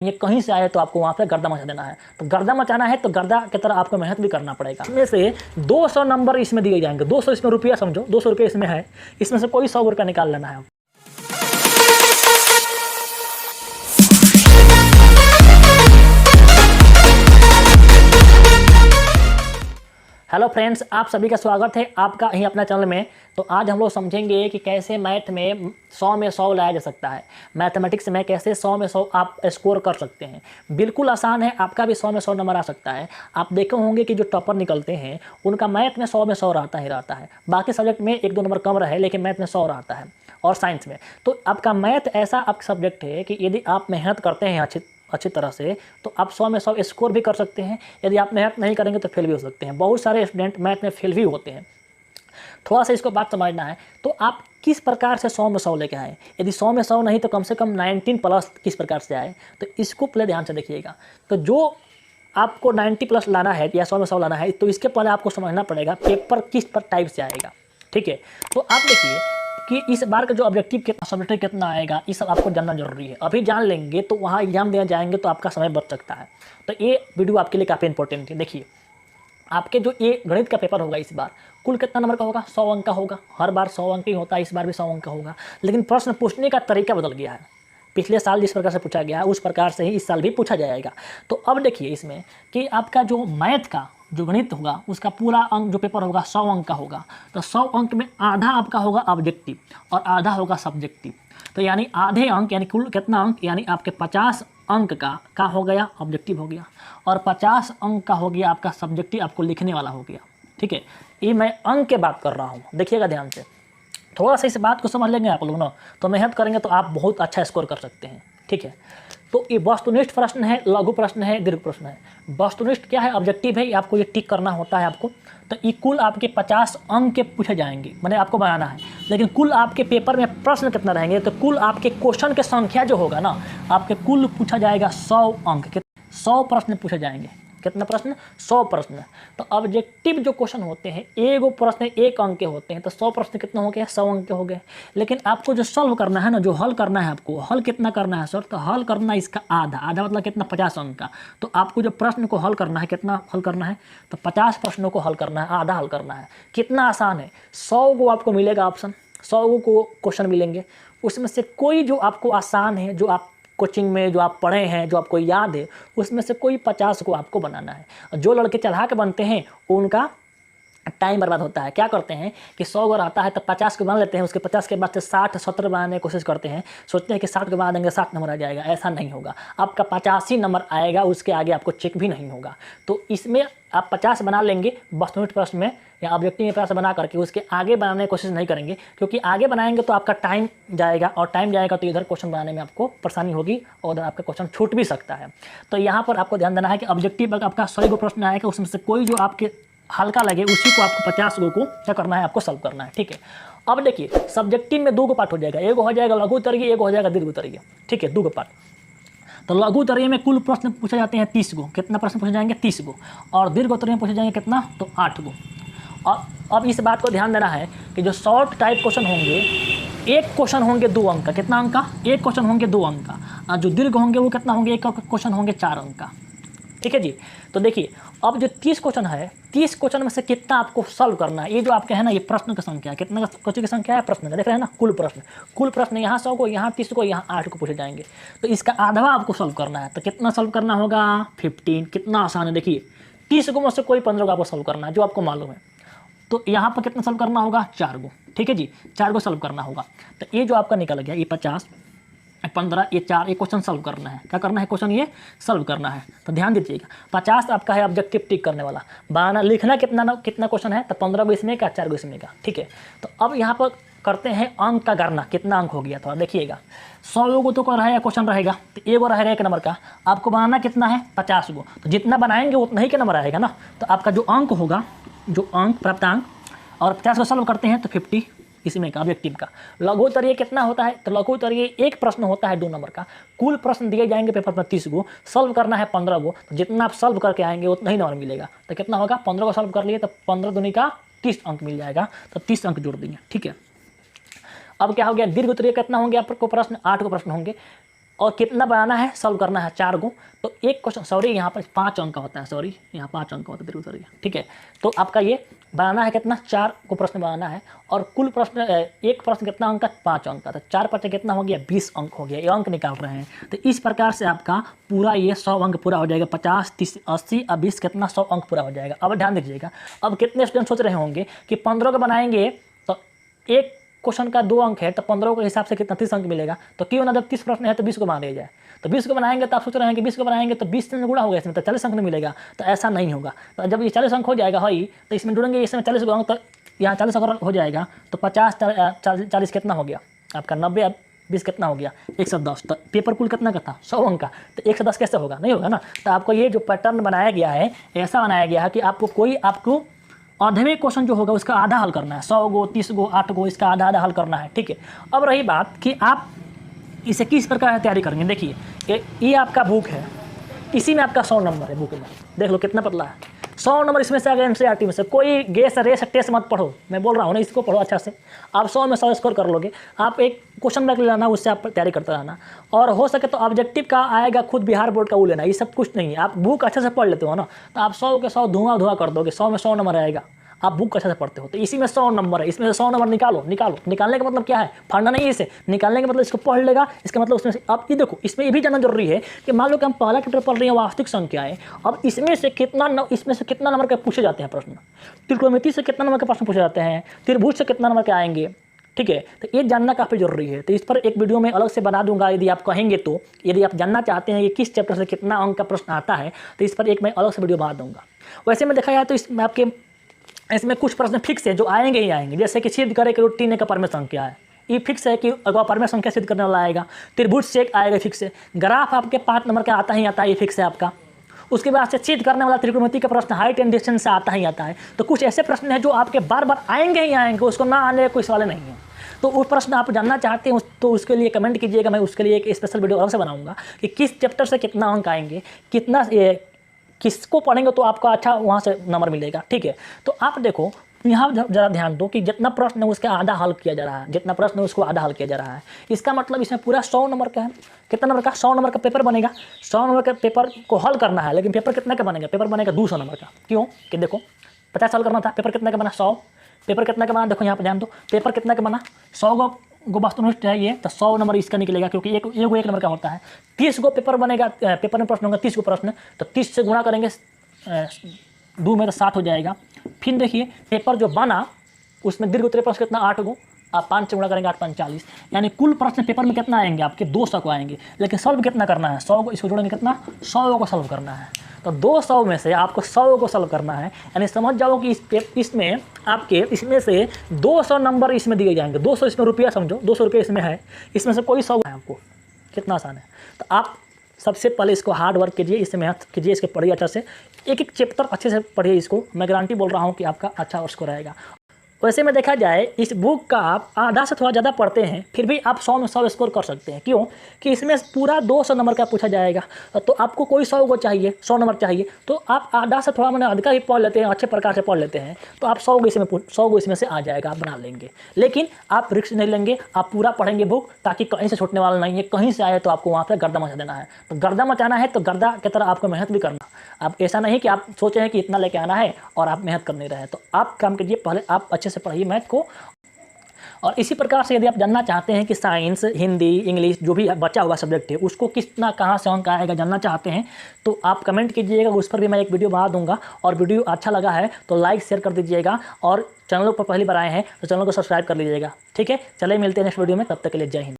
ये कहीं से आए तो आपको वहाँ पे गर्दा मचा देना है। तो गर्दा मचाना है तो गर्दा की तरह आपको मेहनत भी करना पड़ेगा। इसमें से 200 नंबर इसमें दिए जाएंगे, 200 इसमें रुपया समझो, 200 रुपये इसमें है, इसमें से कोई 100 रुपया निकाल लेना है। हेलो फ्रेंड्स, आप सभी का स्वागत है आपका यहीं अपना चैनल में। तो आज हम लोग समझेंगे कि कैसे मैथ में 100 में 100 लाया जा सकता है। मैथमेटिक्स में कैसे 100 में 100 आप स्कोर कर सकते हैं। बिल्कुल आसान है, आपका भी 100 में 100 नंबर आ सकता है। आप देखे होंगे कि जो टॉपर निकलते हैं उनका मैथ में 100 में 100 रहता ही रहता है। बाकी सब्जेक्ट में 1-2 नंबर कम रहे लेकिन मैथ में 100 रहता है, और साइंस में। तो आपका मैथ ऐसा आपका सब्जेक्ट है कि यदि आप मेहनत करते हैं अच्छी तरह से तो आप 100 में 100 स्कोर भी कर सकते हैं। यदि आप मेहनत नहीं करेंगे तो फेल भी हो सकते हैं। बहुत सारे स्टूडेंट मैथ में फेल भी होते हैं। थोड़ा सा इसको बात समझना है। तो आप किस प्रकार से 100 में 100 लेके आए। यदि 100 में 100 नहीं तो कम से कम 19 प्लस किस प्रकार से आए, तो इसको पहले ध्यान से देखिएगा। तो जो आपको 90 प्लस लाना है या 100 में 100 लाना है, तो इसके पहले आपको समझना पड़ेगा पेपर किस पर टाइप से आएगा। ठीक है, तो आप देखिए कि इस बार का जो ऑब्जेक्टिव कितना सब्जेक्टिव कितना आएगा, ये सब आपको जानना जरूरी है। अभी जान लेंगे तो वहाँ एग्जाम देने जाएंगे तो आपका समय बच सकता है। तो ये वीडियो आपके लिए काफ़ी इंपॉर्टेंट है। देखिए, आपके जो ये गणित का पेपर होगा इस बार कुल कितना नंबर का होगा, 100 अंक का होगा। हर बार 100 अंक ही होता है, इस बार भी 100 अंक का होगा। लेकिन प्रश्न पूछने का तरीका बदल गया है। पिछले साल जिस प्रकार से पूछा गया है उस प्रकार से ही इस साल भी पूछा जाएगा। तो अब देखिए इसमें कि आपका जो मैथ का जो गणित होगा उसका पूरा अंक जो पेपर होगा 100 अंक का होगा। तो 100 अंक में आधा आपका होगा ऑब्जेक्टिव और आधा होगा सब्जेक्टिव। तो यानी आधे अंक यानी कुल कितना अंक, यानी आपके 50 अंक का हो गया ऑब्जेक्टिव हो गया, और 50 अंक का हो गया आपका सब्जेक्टिव, आपको लिखने वाला हो गया। ठीक है, ये मैं अंक की बात कर रहा हूँ, देखिएगा ध्यान से। थोड़ा सा इस बात को समझ लेंगे आप लोग ना, तो मेहनत करेंगे तो आप बहुत अच्छा स्कोर कर सकते हैं। ठीक है, तो ये वस्तुनिष्ठ प्रश्न है, लघु प्रश्न है, दीर्घ प्रश्न है। वस्तुनिष्ठ क्या है, ऑब्जेक्टिव है, आपको ये टिक करना होता है आपको। तो ये कुल आपके 50 अंक के पूछे जाएंगे, मैंने आपको बनाना है। लेकिन कुल आपके पेपर में प्रश्न कितना रहेंगे, तो कुल आपके क्वेश्चन की संख्या जो होगा ना, आपके कुल पूछा जाएगा 100 अंक के, 100 प्रश्न पूछे जाएंगे। कितना प्रश्न, 100 प्रश्न। तो ऑब्जेक्टिव जो क्वेश्चन होते हैं एक प्रश्न 1 अंक के होते हैं, तो 100 प्रश्न कितने हो गए, 100 अंक के हो गए। लेकिन आपको जो सॉल्व करना है ना, जो हल करना है, आपको हल कितना करना है सर, तो हल करना इसका आधा, आधा मतलब कितना, 50 अंक का। तो आपको जो प्रश्न को हल करना है, कितना हल करना है, तो 50 प्रश्नों को हल करना है, आधा हल करना है। कितना आसान है, 100 को आपको मिलेगा ऑप्शन, 100 को क्वेश्चन मिलेंगे, उसमें से कोई जो आपको आसान है, जो आप कोचिंग में जो आप पढ़े हैं, जो आपको याद है, उसमें से कोई 50 को आपको बनाना है। और जो लड़के चढ़ा के बनते हैं उनका टाइम बर्बाद होता है। क्या करते हैं कि 100 अगर आता है तो 50 को बना लेते हैं, उसके 50 के बाद से 60-70 बनाने की कोशिश करते हैं, सोचते हैं कि 60 को बना देंगे 60 नंबर आ जाएगा। ऐसा नहीं होगा, आपका 85 नंबर आएगा, उसके आगे आपको चेक भी नहीं होगा। तो इसमें आप 50 बना लेंगे वस्तुनिष्ठ प्रश्न में या ऑब्जेक्टिव में 50 बना करके, उसके आगे बनाने की कोशिश नहीं करेंगे, क्योंकि आगे बनाएंगे तो आपका टाइम जाएगा, और टाइम जाएगा तो इधर क्वेश्चन बनाने में आपको परेशानी होगी और उधर आपका क्वेश्चन छूट भी सकता है। तो यहाँ पर आपको ध्यान देना है कि ऑब्जेक्टिव आपका 100 प्रश्न आएगा, उसमें से कोई जो आपके हल्का लगे उसी को आपको 50 को क्या करना है, आपको सॉल्व करना है। ठीक है, अब देखिए सब्जेक्टिव में 2 पार्ट हो जाएगा, एक हो जाएगा लघु उत्तरीय, एक हो जाएगा दीर्घ उत्तरीय। ठीक है, 2 पार्ट। तो लघु उत्तरीय में कुल प्रश्न पूछे जाते हैं 30 को, कितना प्रश्न पूछे जाएंगे, 30 को। और दीर्घ उत्तरीय में पूछे जाएंगे कितना, तो 8 को। और अब इस बात को ध्यान देना है कि जो शॉर्ट टाइप क्वेश्चन होंगे, एक क्वेश्चन होंगे 2 अंक का, कितना अंक का, एक क्वेश्चन होंगे 2 अंक का। और जो दीर्घ होंगे वो कितना होंगे, एक क्वेश्चन होंगे 4 अंक का। ठीक है जी। तो देखिए अब जो 30 क्वेश्चन है, 30 क्वेश्चन में से कितना आपको सॉल्व करना है। ये जो आपके है ना, ये प्रश्न की संख्या है, कितना क्वेश्चन की संख्या है प्रश्न का, देख रहे हैं ना, कुल प्रश्न यहाँ 100 को, यहाँ 30 को, यहाँ 8 को पूछे जाएंगे। तो इसका आधा आपको सॉल्व करना है। तो कितना सॉल्व करना होगा, 15। कितना आसान है, देखिए 30 को में से कोई 15 को आपको सॉल्व करना है, जो आपको मालूम है। तो यहाँ पर कितना सॉल्व करना होगा, 4 को। ठीक है जी, 4 को सॉल्व करना होगा। तो ये जो आपका निकल गया, ये 50, 15, ये 4, ये क्वेश्चन सॉल्व करना है। क्या करना है, क्वेश्चन ये सॉल्व करना है। तो ध्यान दीजिएगा, 50 आपका है ऑब्जेक्टिव टिक करने वाला, बनाना लिखना कितना क्वेश्चन है, तो 15 को इसमें का, 4 को इसमें का। ठीक है, तो अब यहाँ पर करते हैं अंक का गणना, कितना अंक हो गया। थोड़ा देखिएगा, 100 को तो रहेगा क्वेश्चन रहेगा, तो एगो रहेगा 1 नंबर का, आपको बनाना कितना है, 50 को। तो जितना बनाएंगे उतना ही का नंबर आएगा ना। तो आपका जो अंक होगा, जो अंक प्राप्तांक, और 50 को सॉल्व करते हैं तो 50 इसमें का ऑब्जेक्टिव का। लघु उत्तरीय कितना होता है, तो लघु उत्तरीय एक प्रश्न होता है 2 नंबर का। कुल प्रश्न दिए जाएंगे पेपर में 30 को, सॉल्व करना है 15 को। तो जितना आप सॉल्व करके आएंगे उतना ही नंबर मिलेगा। तो कितना होगा, 15 को सॉल्व कर लिए तो 15 दूनी का 30 अंक मिल जाएगा। तो 30 अंक जोड़ देंगे। ठीक है, अब क्या हो गया, दीर्घ उत्तरीय कितना होंगे आपको प्रश्न, 8 को प्रश्न होंगे। और कितना बनाना है, सॉल्व करना है 4 गो। तो एक क्वेश्चन, सॉरी यहाँ पर 5 अंक का होता है, सॉरी यहाँ 5 अंक का होता है, बिल्कुल सॉरी, ठीक है। तो आपका ये बनाना है कितना, 4 को प्रश्न बनाना है, और कुल प्रश्न एक प्रश्न कितना अंक का, 5 अंक का। तो 4 5 कितना हो गया, 20 अंक हो गया, ये अंक निकाल रहे हैं। तो इस प्रकार से आपका पूरा ये 100 अंक पूरा हो जाएगा। 50 30 80 और 20 कितना, 100 अंक पूरा हो जाएगा। अब ध्यान दीजिएगा, अब कितने स्टूडेंट सोच रहे होंगे कि 15 का बनाएंगे तो एक क्वेश्चन का 2 अंक है, तो 15 के हिसाब से कितना, 30 अंक मिलेगा। तो क्यों ना, जब 30 प्रश्न है तो 20 को बना दिया जाए। तो 20 को बनाएंगे तो आप सोच रहे हैं कि 20 को बनाएंगे तो 20 से गुणा होगा, इसमें तो 40 अंक नहीं मिलेगा। तो ऐसा नहीं होगा। तो जब ये 40 अंक हो जाएगा भाई, तो इसमें जुड़ेंगे, इसमें 40 अंक, तो यहाँ 40 अंक हो जाएगा। तो 50 40 कितना हो गया आपका, 90 अब 20 कितना हो गया, 110। तो पेपर कुल कितना का था, 100 अंक का। तो 110 कैसे होगा, नहीं होगा ना। तो आपको ये जो पैटर्न बनाया गया है, ऐसा बनाया गया है कि आपको आधे क्वेश्चन जो होगा उसका आधा हल करना है। 100 गो, 30 गो, 8 गो, इसका आधा आधा हल करना है, ठीक है। अब रही बात कि आप इसे किस प्रकार से तैयारी करेंगे। देखिए ये आपका बुक है, इसी में आपका 100 नंबर है बुक में, देख लो कितना पतला है। 100 नंबर इसमें से, अगर एनसीईआरटी में से कोई गेस रेस टेस्ट मत पढ़ो, मैं बोल रहा हूँ ना, इसको पढ़ो अच्छा से। आप 100 में 100 स्कोर कर लोगे। आप एक क्वेश्चन बैंक लेना, उससे आप तैयारी करते रहना, और हो सके तो ऑब्जेक्टिव का आएगा खुद बिहार बोर्ड का वो लेना। ये सब कुछ नहीं है, आप बुक अच्छे से पढ़ लेते हो ना, तो आप 100 के 100 धुआं कर दोगे। 100 में 100 नंबर आएगा, आप बुक अच्छे से पढ़ते हो। तो इसी में 100 नंबर है, इसमें से 100 नंबर निकालो। निकालने का मतलब क्या है, फाड़ना नहीं है इसे। निकालने का मतलब इसको पढ़ लेगा, इसका मतलब उसमें से अब ये देखो, इसमें ये भी जानना जरूरी है कि मान लो कि हम पहला चैप्टर पढ़ रहे हैं वास्तविक संख्याएं, अब इसमें से कितना नंबर के पूछे जाते हैं प्रश्न। त्रिकोणमिति से कितना नंबर के प्रश्न पूछे जाते हैं, त्रिभुज से कितना नंबर के आएंगे, ठीक है। तो ये जानना काफ़ी जरूरी है। तो इस पर एक वीडियो में अलग से बना दूंगा, यदि आप कहेंगे तो। यदि आप जानना चाहते हैं कि किस चैप्टर से कितना अंक का प्रश्न आता है, तो इस पर एक मैं अलग से वीडियो बना दूंगा। वैसे में देखा जाए तो इसमें कुछ प्रश्न फिक्स है जो आएंगे ही आएंगे। जैसे कि सिद्ध करे कि रूट का परमेय संख्या है, ये फिक्स है कि अगर परमेय संख्या सिद्ध करने वाला आएगा। त्रिभुज से एक आएगा, फिक्स है। ग्राफ आपके 5 नंबर का आता ही आता है, ये फिक्स है आपका। उसके बाद से सिद्ध करने वाला त्रिकोणमिति का प्रश्न हाइट एंड डिस्टेंस से आता ही आता है। तो कुछ ऐसे प्रश्न हैं जो आपके बार बार आएंगे ही आएंगे, उसको ना आने का कोई सवाल नहीं है। तो वो प्रश्न आप जानना चाहते हैं तो उसके लिए कमेंट कीजिएगा, मैं उसके लिए एक स्पेशल वीडियो अलग से बनाऊंगा कि किस चैप्टर से कितना अंक आएंगे, किसको पढ़ेंगे तो आपका अच्छा वहाँ से नंबर मिलेगा, ठीक है। तो आप देखो यहाँ जरा ध्यान दो कि जितना प्रश्न है उसका आधा हल किया जा रहा है, जितना प्रश्न है उसको आधा हल किया जा रहा है। इसका मतलब इसमें पूरा 100 नंबर का है। कितना नंबर का, 100 नंबर का पेपर बनेगा। 100 नंबर के पेपर को हल करना है, लेकिन पेपर कितने का बनेगा, पेपर बनेगा 200 नंबर का। क्यों कि देखो 50 साल करना था, पेपर कितने का बना, 100। पेपर कितने का बना, देखो यहाँ पर ध्यान दो, पेपर कितने का बना, 100 गो वस्तुनिष्ठ चाहिए, तो 100 नंबर इसका निकलेगा, क्योंकि एक नंबर का होता है। 30 गो पेपर बनेगा, पेपर में प्रश्न होगा 30 गो प्रश्न, तो 30 से गुणा करेंगे 2 में तो 60 हो जाएगा। फिर देखिए पेपर जो बना उसमें दीर्घ उत्तरीय प्रश्न कितना, 8 गो, आप 5 से गुणा करेंगे 8 5 40, यानी कुल प्रश्न पेपर में कितना आएंगे आपके, 200 को आएंगे। लेकिन सॉल्व कितना करना है, 100 को, इसको जोड़ेंगे कितना, 100 को सॉल्व करना है। तो 200 में से आपको 100 को सॉल्व करना है, यानी समझ जाओ कि इसमें से 200 नंबर इसमें दिए जाएंगे। 200 इसमें रुपया समझो, 200 रुपये इसमें है, इसमें से कोई 100 है आपको। कितना आसान है। तो आप सबसे पहले इसको हार्ड वर्क कीजिए, इससे मेहनत कीजिए, इसको पढ़िए अच्छा से, एक एक चैप्टर अच्छे से पढ़िए इसको। मैं गारंटी बोल रहा हूँ कि आपका अच्छा स्कोर आएगा। वैसे में देखा जाए इस बुक का आप आधा से थोड़ा ज़्यादा पढ़ते हैं, फिर भी आप 100 में 100 स्कोर कर सकते हैं। क्यों कि इसमें पूरा 200 नंबर का पूछा जाएगा, तो आपको कोई 100 को चाहिए, 100 नंबर चाहिए, तो आप आधा से थोड़ा मैंने अधिका ही पढ़ लेते हैं, अच्छे प्रकार से पढ़ लेते हैं, तो आप 100 को इसमें से आ जाएगा, आप बना लेंगे। लेकिन आप रिस्क नहीं लेंगे, आप पूरा पढ़ेंगे बुक, ताकि कहीं से छूटने वाला नहीं है। कहीं से आए तो आपको वहाँ पर गर्दा मचा देना है। तो गर्दा मचाना है तो गर्दा की तरह आपको मेहनत भी करना। आप ऐसा नहीं कि आप सोचे हैं कि इतना लेके आना है और आप मेहनत कर नहीं रहे। तो आप काम कीजिए, पहले आप अच्छे से पढ़िए मैथ को। और इसी प्रकार से यदि आप जानना चाहते हैं कि साइंस, हिंदी, इंग्लिश जो भी बचा हुआ सब्जेक्ट है उसको कितना कहाँ से अंक आएगा जानना चाहते हैं, तो आप कमेंट कीजिएगा, उस पर भी मैं एक वीडियो बना दूंगा। और वीडियो अच्छा लगा है तो लाइक शेयर कर दीजिएगा, और चैनल पर पहली बार आए हैं तो चैनल को सब्सक्राइब कर लीजिएगा, ठीक है। चलिए मिलते हैं नेक्स्ट वीडियो में, तब तक के लिए जय हिंद।